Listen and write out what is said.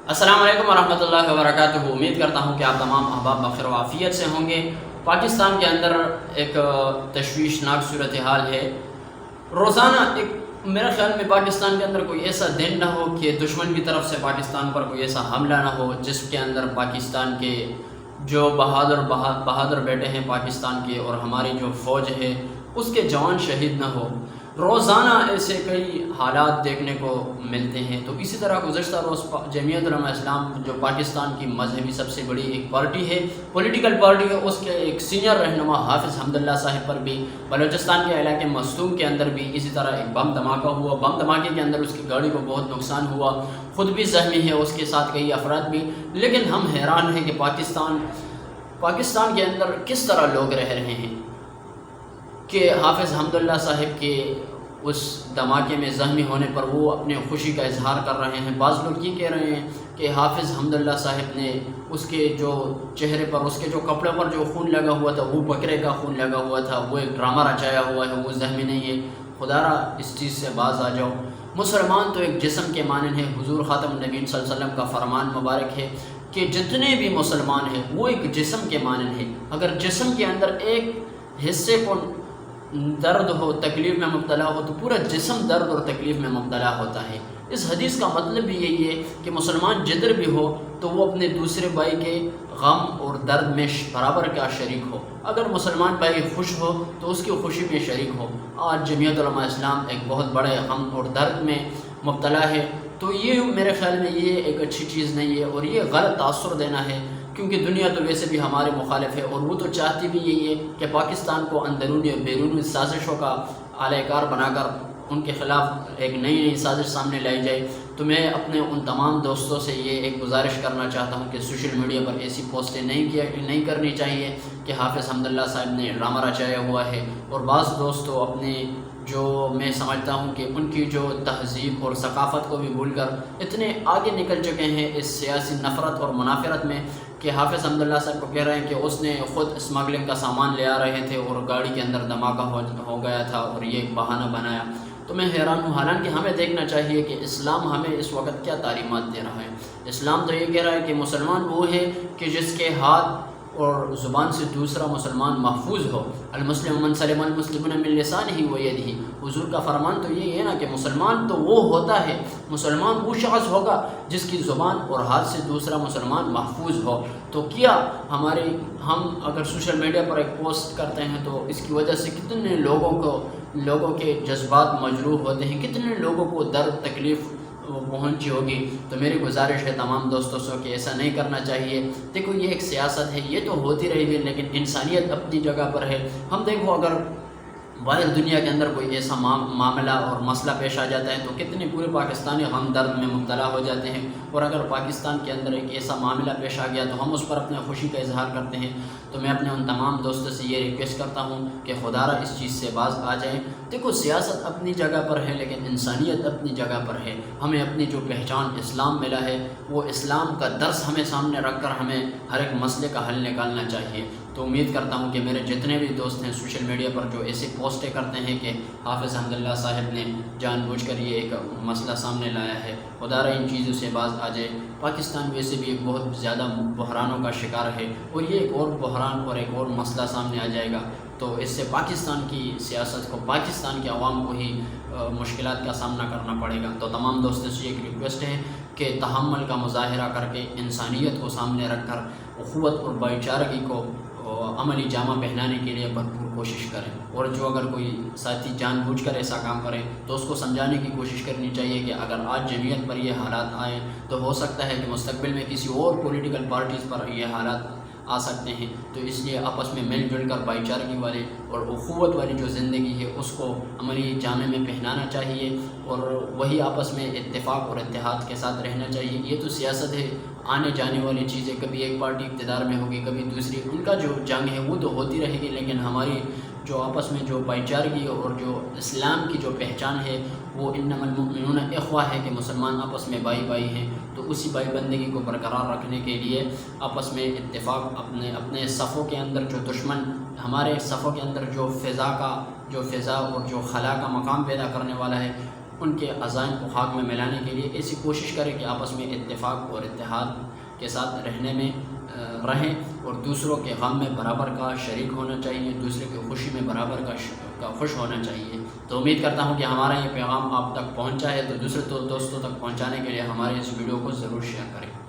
السلام علیکم ورحمۃ اللہ وبرکاتہ۔ امید کرتا ہوں کہ آپ تمام احباب بخیر و عافیت سے ہوں گے۔ پاکستان کے اندر ایک تشویشناک صورتحال ہے۔ روزانہ میرے خیال میں پاکستان کے اندر کوئی ایسا دن نہ ہو کہ دشمن کی طرف سے پاکستان پر کوئی ایسا حملہ نہ ہو جس کے اندر پاکستان کے جو بہادر بیٹے ہیں پاکستان کے اور ہماری جو فوج ہے اس کے جوان شہید نہ ہو۔ روزانہ ایسے کئی حالات دیکھنے کو ملتے ہیں۔ تو اسی طرح گزشتہ روز جمعیت علماء اسلام جو پاکستان کی مذہبی سب سے بڑی ایک پارٹی ہے، پولیٹیکل پارٹی ہے، اس کے ایک سینئر رہنما حافظ حمداللہ صاحب پر بھی بلوچستان کے علاقے مستونگ کے اندر بھی اسی طرح ایک بم دھماکہ ہوا۔ بم دھماکے کے اندر اس کی گاڑی کو بہت نقصان ہوا، خود بھی زخمی ہے، اس کے ساتھ کئی افراد بھی۔ لیکن ہم حیران ہیں کہ پاکستان کے اندر کس طرح لوگ رہ رہے ہیں کہ حافظ حمداللہ صاحب کے اس دھماکے میں زخمی ہونے پر وہ اپنے خوشی کا اظہار کر رہے ہیں۔ بعض لوگ یہ کہہ رہے ہیں کہ حافظ حمداللہ صاحب نے اس کے جو چہرے پر، اس کے جو کپڑے پر جو خون لگا ہوا تھا وہ بکرے کا خون لگا ہوا تھا، وہ ایک ڈرامہ رچایا ہوا ہے، وہ زخمی نہیں ہے۔ خدا را اس چیز سے باز آ جاؤ۔ مسلمان تو ایک جسم کے مانند ہے۔ حضور خاتم النبیین صلی اللہ علیہ وسلم کا فرمان مبارک ہے کہ جتنے بھی مسلمان ہیں وہ ایک جسم کے مانند ہے۔ اگر جسم کے اندر ایک حصے کو درد ہو، تکلیف میں مبتلا ہو، تو پورا جسم درد اور تکلیف میں مبتلا ہوتا ہے۔ اس حدیث کا مطلب بھی یہی ہے کہ مسلمان جدھر بھی ہو تو وہ اپنے دوسرے بھائی کے غم اور درد میں برابر کا شریک ہو۔ اگر مسلمان بھائی خوش ہو تو اس کی خوشی میں شریک ہو۔ آج جمعیت علماء اسلام ایک بہت بڑے غم اور درد میں مبتلا ہے، تو یہ میرے خیال میں یہ ایک اچھی چیز نہیں ہے اور یہ غلط تاثر دینا ہے، کیونکہ دنیا تو ویسے بھی ہمارے مخالف ہے اور وہ تو چاہتی بھی یہی ہے کہ پاکستان کو اندرونی اور بیرونی سازشوں کا اعلی کار بنا کر ان کے خلاف ایک نئی سازش سامنے لائی جائے۔ تو میں اپنے ان تمام دوستوں سے یہ ایک گزارش کرنا چاہتا ہوں کہ سوشل میڈیا پر ایسی پوسٹیں نہیں کرنی چاہیے کہ حافظ حمداللہ صاحب نے ڈرامہ رچایا ہوا ہے۔ اور بعض دوست تو اپنے جو میں سمجھتا ہوں کہ ان کی جو تہذیب اور ثقافت کو بھی بھول کر اتنے آگے نکل چکے ہیں اس سیاسی نفرت اور منافرت میں کہ حافظ حمداللہ صاحب کو کہہ رہے ہیں کہ اس نے خود اسمگلنگ کا سامان لے آ رہے تھے اور گاڑی کے اندر دھماکہ ہو گیا تھا اور یہ ایک بہانہ بنایا۔ تو میں حیران ہوں، حالانکہ ہمیں دیکھنا چاہیے کہ اسلام ہمیں اس وقت کیا تعلیمات دے رہا ہے۔ اسلام تو یہ کہہ رہا ہے کہ مسلمان وہ ہے کہ جس کے ہاتھ اور زبان سے دوسرا مسلمان محفوظ ہو۔ المسلم من سلم المسلمون من لسانہ و یدہ۔ حضور کا فرمان تو یہ ہے نا کہ مسلمان تو وہ ہوتا ہے، مسلمان وہ شخص ہوگا جس کی زبان اور ہاتھ سے دوسرا مسلمان محفوظ ہو۔ تو کیا ہم اگر سوشل میڈیا پر ایک پوسٹ کرتے ہیں تو اس کی وجہ سے کتنے لوگوں کے جذبات مجروح ہوتے ہیں، کتنے لوگوں کو درد تکلیف پہنچی ہوگی۔ تو میری گزارش ہے تمام دوستوں سے کہ ایسا نہیں کرنا چاہیے۔ دیکھو یہ ایک سیاست ہے، یہ تو ہوتی رہے گی، لیکن انسانیت اپنی جگہ پر ہے۔ ہم دیکھو اگر باہر دنیا کے اندر کوئی ایسا معاملہ اور مسئلہ پیش آ جاتا ہے تو کتنے پورے پاکستانی غم درد میں مبتلا ہو جاتے ہیں، اور اگر پاکستان کے اندر ایک ایسا معاملہ پیش آ گیا تو ہم اس پر اپنے خوشی کا اظہار کرتے ہیں۔ تو میں اپنے ان تمام دوستوں سے یہ ریکویسٹ کرتا ہوں کہ خدا را اس چیز سے باز آ جائیں۔ دیکھو سیاست اپنی جگہ پر ہے لیکن انسانیت اپنی جگہ پر ہے۔ ہمیں اپنی جو پہچان اسلام ملا ہے وہ اسلام کا درس ہمیں سامنے رکھ کر ہمیں ہر ایک مسئلے کا حل نکالنا چاہیے۔ تو امید کرتا ہوں کہ میرے جتنے بھی دوست ہیں سوشل میڈیا پر جو ایسے پوسٹیں کرتے ہیں کہ حافظ حمداللہ صاحب نے جان بوجھ کر یہ ایک مسئلہ سامنے لایا ہے، خدا را ان چیزوں سے باز آ جائے۔ پاکستان ویسے بھی ایک بہت زیادہ بحرانوں کا شکار ہے اور یہ ایک اور بحران اور ایک اور مسئلہ سامنے آ جائے گا تو اس سے پاکستان کی سیاست کو، پاکستان کے عوام کو ہی مشکلات کا سامنا کرنا پڑے گا۔ تو تمام دوستوں سے ایک ریکویسٹ ہے کہ تحمل کا مظاہرہ کر کے انسانیت کو سامنے رکھ کر اخوت اور بھائی چارگی کو عملی جامہ پہنانے کے لیے بھرپور کوشش کریں، اور جو اگر کوئی ساتھی جان بوجھ کر ایسا کام کرے تو اس کو سمجھانے کی کوشش کرنی چاہیے کہ اگر آج جمعیت پر یہ حالات آئیں تو ہو سکتا ہے کہ مستقبل میں کسی اور پولیٹیکل پارٹیز پر یہ حالات آ سکتے ہیں۔ تو اس لیے آپس میں مل جل کر بھائی چارگی والے اور اخوت والی جو زندگی ہے اس کو عملی جامے میں پہنانا چاہیے، اور وہی آپس میں اتفاق اور اتحاد کے ساتھ رہنا چاہیے۔ یہ تو سیاست ہے، آنے جانے والی چیزیں، کبھی ایک پارٹی اقتدار میں ہوگی کبھی دوسری، ان کا جو جنگ ہے وہ تو ہوتی رہے گی، لیکن ہماری جو آپس میں جو بھائی چارگی اور جو اسلام کی جو پہچان ہے وہ انما المؤمنون اخوہ ہے کہ مسلمان آپس میں بھائی ہیں۔ تو اسی بھائی بندگی کو برقرار رکھنے کے لیے آپس میں اتفاق، اپنے صفوں کے اندر جو دشمن ہمارے صفوں کے اندر جو فضا اور جو خلا کا مقام پیدا کرنے والا ہے ان کے عزائم کو خاک میں ملانے کے لیے ایسی کوشش کریں کہ آپس میں اتفاق اور اتحاد کے ساتھ رہنے میں رہیں، اور دوسروں کے غم میں برابر کا شریک ہونا چاہیے، دوسرے کی خوشی میں برابر کا خوش ہونا چاہیے۔ تو امید کرتا ہوں کہ ہمارا یہ پیغام آپ تک پہنچا ہے، تو دوسرے دوستوں تک پہنچانے کے لیے ہمارے اس ویڈیو کو ضرور شیئر کریں۔